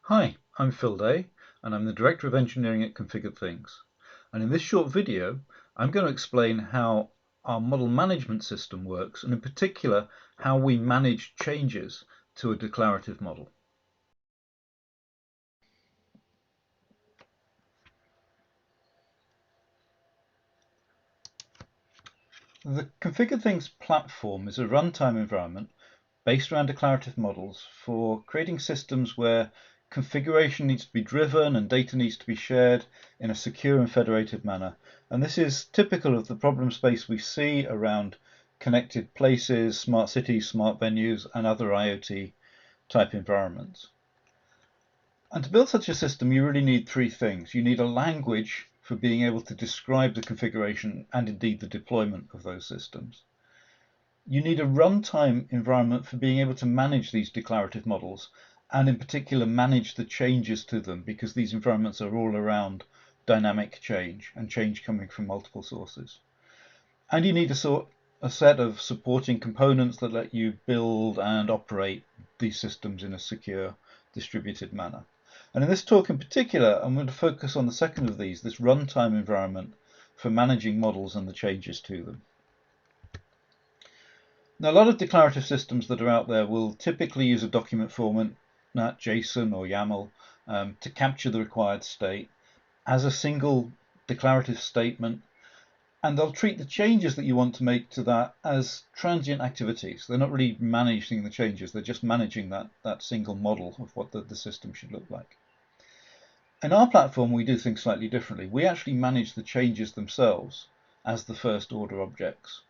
Hi, I'm Phil Day, and I'm the Director of Engineering at Configured Things. And in this short video, I'm going to explain how our model management system works, and in particular, how we manage changes to a declarative model. The Configured Things platform is a runtime environment based around declarative models for creating systems where configuration needs to be driven and data needs to be shared in a secure and federated manner. And this is typical of the problem space we see around connected places, smart cities, smart venues, and other IoT type environments. And to build such a system, you really need three things. You need a language for being able to describe the configuration and indeed the deployment of those systems. You need a runtime environment for being able to manage these declarative models, and in particular manage the changes to them, because these environments are all around dynamic change and change coming from multiple sources. And you need a set of supporting components that let you build and operate these systems in a secure, distributed manner. And in this talk in particular, I'm going to focus on the second of these, this runtime environment for managing models and the changes to them. Now, a lot of declarative systems that are out there will typically use a document format, JSON or YAML, to capture the required state as a single declarative statement, and they'll treat the changes that you want to make to that as transient activities. They're not really managing the changes, they're just managing that single model of what the system should look like. In our platform, we do things slightly differently. We actually manage the changes themselves as the first order objects.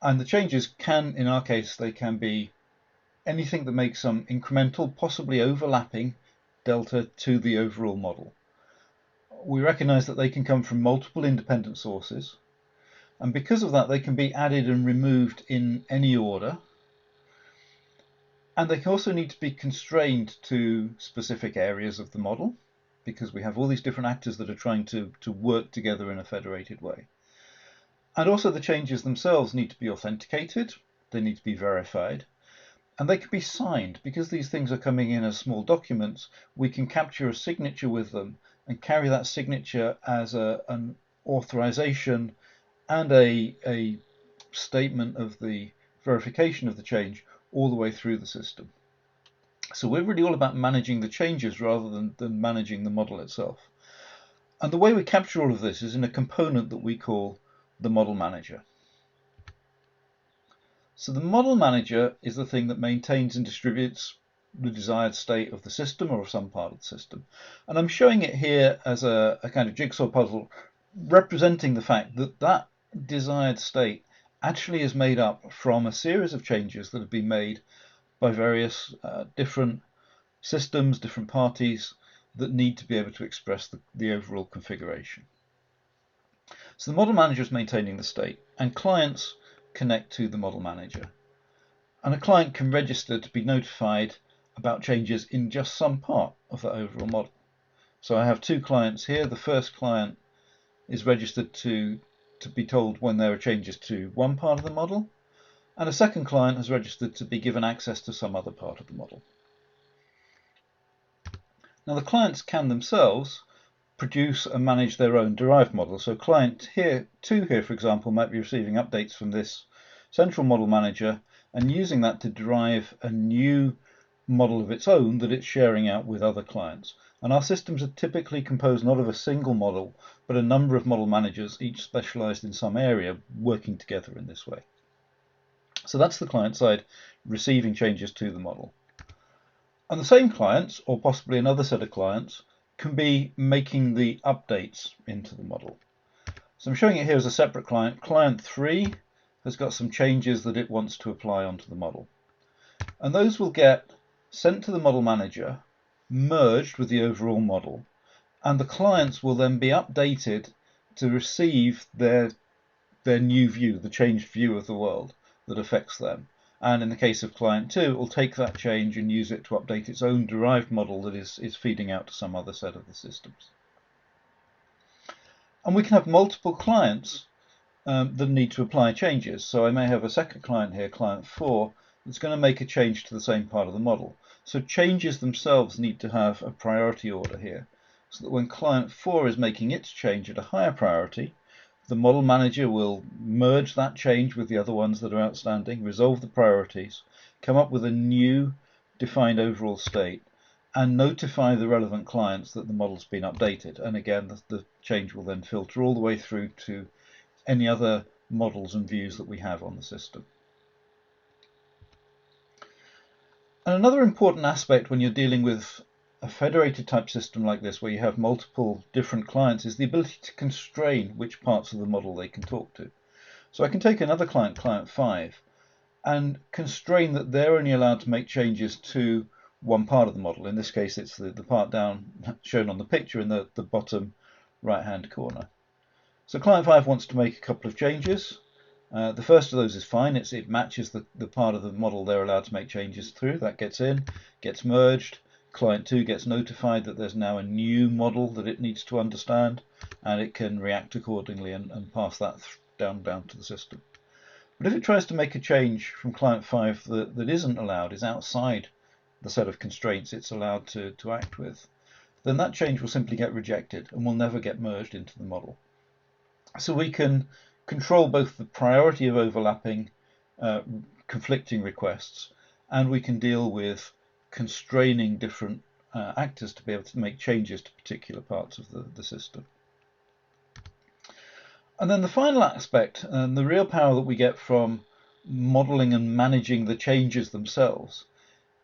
And the changes can, in our case, they can be anything that makes some incremental, possibly overlapping delta to the overall model. We recognize that they can come from multiple independent sources, and because of that, they can be added and removed in any order. And they can also need to be constrained to specific areas of the model, because we have all these different actors that are trying to work together in a federated way. And also the changes themselves need to be authenticated, they need to be verified, and they can be signed. Because these things are coming in as small documents, we can capture a signature with them and carry that signature as an authorization and a statement of the verification of the change all the way through the system. So we're really all about managing the changes rather than managing the model itself. And the way we capture all of this is in a component that we call the model manager. So the model manager is the thing that maintains and distributes the desired state of the system or of some part of the system. And I'm showing it here as a kind of jigsaw puzzle representing the fact that that desired state actually is made up from a series of changes that have been made by various different systems, different parties that need to be able to express the overall configuration. So the model manager is maintaining the state, and clients connect to the model manager. And a client can register to be notified about changes in just some part of the overall model. So I have two clients here. The first client is registered to be told when there are changes to one part of the model, and a second client has registered to be given access to some other part of the model. Now the clients can themselves produce and manage their own derived model. So client here, for example, might be receiving updates from this central model manager and using that to derive a new model of its own that it's sharing out with other clients. And our systems are typically composed not of a single model, but a number of model managers, each specialized in some area, working together in this way. So that's the client side receiving changes to the model. And the same clients, or possibly another set of clients, can be making the updates into the model. So I'm showing it here as a separate client. Client 3 has got some changes that it wants to apply onto the model. And those will get sent to the model manager, merged with the overall model, and the clients will then be updated to receive their new view, the changed view of the world that affects them. And in the case of client 2, it will take that change and use it to update its own derived model that is feeding out to some other set of the systems. And we can have multiple clients that need to apply changes. So I may have a second client here, client 4, that's going to make a change to the same part of the model. So changes themselves need to have a priority order here, so that when client 4 is making its change at a higher priority, the model manager will merge that change with the other ones that are outstanding, resolve the priorities, come up with a new defined overall state, and notify the relevant clients that the model's been updated. And again, the change will then filter all the way through to any other models and views that we have on the system. And another important aspect when you're dealing with a federated type system like this, where you have multiple different clients, is the ability to constrain which parts of the model they can talk to. So I can take another client, client 5, and constrain that they're only allowed to make changes to one part of the model. In this case, it's the part down shown on the picture in the bottom right-hand corner. So client 5 wants to make a couple of changes. The first of those is fine. It matches the part of the model they're allowed to make changes through. That gets in, gets merged. Client 2 gets notified that there's now a new model that it needs to understand, and it can react accordingly and pass that down to the system. But if it tries to make a change from client 5 that isn't allowed, is outside the set of constraints it's allowed to act with, then that change will simply get rejected and will never get merged into the model. So we can control both the priority of overlapping conflicting requests, and we can deal with constraining different actors to be able to make changes to particular parts of the system. And then the final aspect, and the real power that we get from modeling and managing the changes themselves,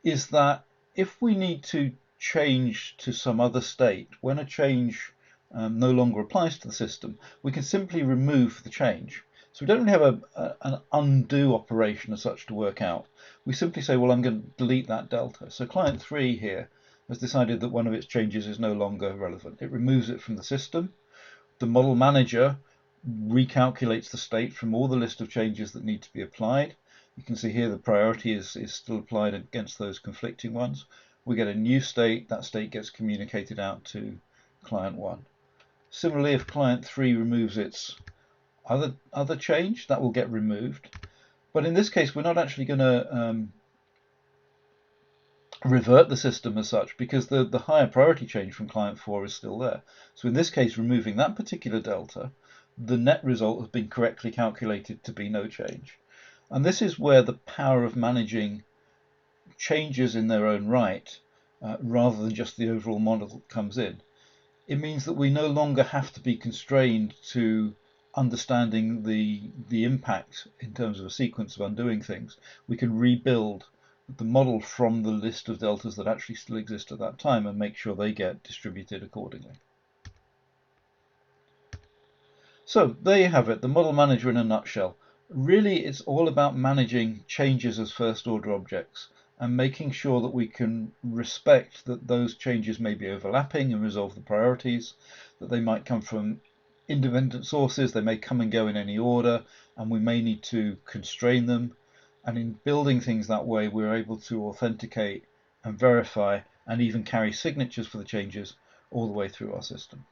is that if we need to change to some other state, when a change no longer applies to the system, we can simply remove the change. So we don't really have an undo operation as such to work out. We simply say, well, I'm going to delete that delta. So client 3 here has decided that one of its changes is no longer relevant. It removes it from the system. The model manager recalculates the state from all the list of changes that need to be applied. You can see here the priority is still applied against those conflicting ones. We get a new state. That state gets communicated out to client 1. Similarly, if client 3 removes its other change, that will get removed. But in this case, we're not actually going to revert the system as such, because the higher priority change from client 4 is still there. So in this case, removing that particular delta, the net result has been correctly calculated to be no change. And this is where the power of managing changes in their own right, rather than just the overall model, comes in. It means that we no longer have to be constrained to understanding the impact in terms of a sequence of undoing things. We can rebuild the model from the list of deltas that actually still exist at that time and make sure they get distributed accordingly. So there you have it, the model manager in a nutshell. Really, it's all about managing changes as first order objects and making sure that we can respect that those changes may be overlapping and resolve the priorities, that they might come from independent sources, they may come and go in any order, and we may need to constrain them. And in building things that way, we're able to authenticate and verify and even carry signatures for the changes all the way through our system.